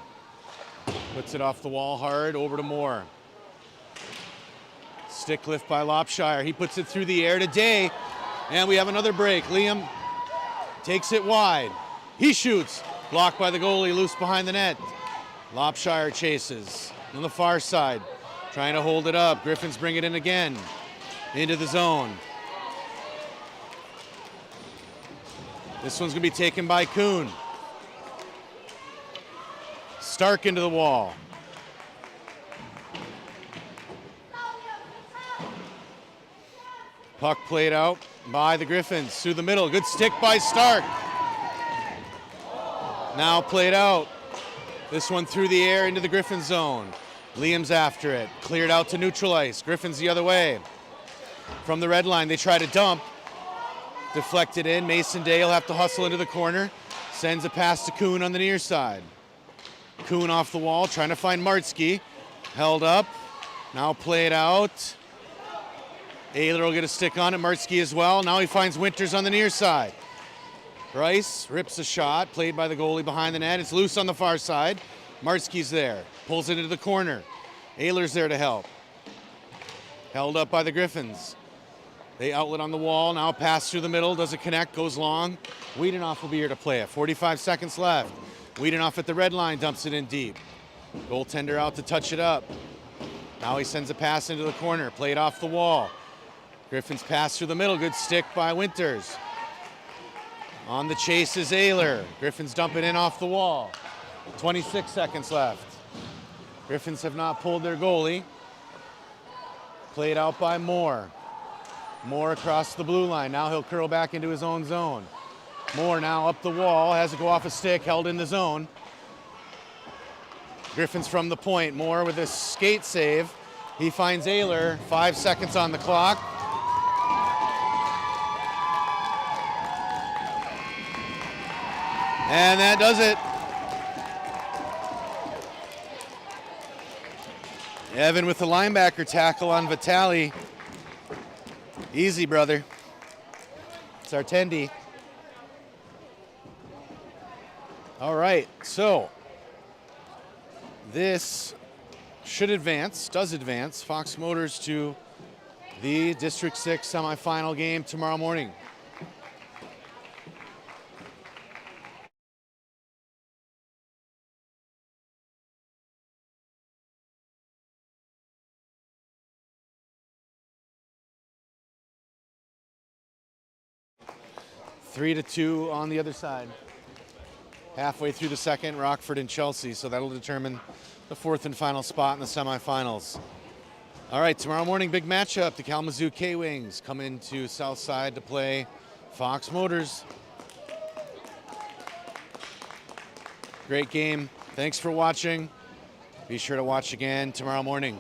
Puts it off the wall hard, over to Moore. Stick lift by Lopshire. He puts it through the air to Day. And we have another break. Liam takes it wide. He shoots. Blocked by the goalie, loose behind the net. Lopshire chases on the far side, trying to hold it up. Griffins bring it in again into the zone. This one's gonna be taken by Kuhn. Stark into the wall. Puck played out by the Griffins through the middle. Good stick by Stark. Now played out. This one through the air into the Griffin zone. Liam's after it. Cleared out to neutral ice. Griffins the other way. From the red line, they try to dump. Deflected in. Mason Day will have to hustle into the corner. Sends a pass to Kuhn on the near side. Kuhn off the wall, trying to find Martsky. Held up. Now played out. Ayler will get a stick on it. Martsky as well. Now he finds Winters on the near side. Bryce rips a shot, played by the goalie behind the net. It's loose on the far side. Martsky's there. Pulls it into the corner. Ayler's there to help. Held up by the Griffins. They outlet on the wall, now pass through the middle, doesn't connect, goes long. Wiedenoff will be here to play it. 45 seconds left. Wiedenoff at the red line, dumps it in deep. Goaltender out to touch it up. Now he sends a pass into the corner, played off the wall. Griffins pass through the middle, good stick by Winters. On the chase is Ayler. Griffins dump it in off the wall. 26 seconds left. Griffins have not pulled their goalie. Played out by Moore. Moore across the blue line. Now he'll curl back into his own zone. Moore now up the wall, has to go off a stick, held in the zone. Griffins from the point. Moore with a skate save. He finds Ayler. 5 seconds on the clock. And that does it. Evan with the linebacker tackle on Vitali. Easy, brother. It's our Tendi. All right, so this should advance, does advance, Fox Motors to the District 6 semifinal game tomorrow morning. Three to two on the other side. Halfway through the second, Rockford and Chelsea, so that'll determine the fourth and final spot in the semifinals. All right, tomorrow morning, big matchup. The Kalamazoo K-Wings come into Southside to play Fox Motors. Great game. Thanks for watching. Be sure to watch again tomorrow morning.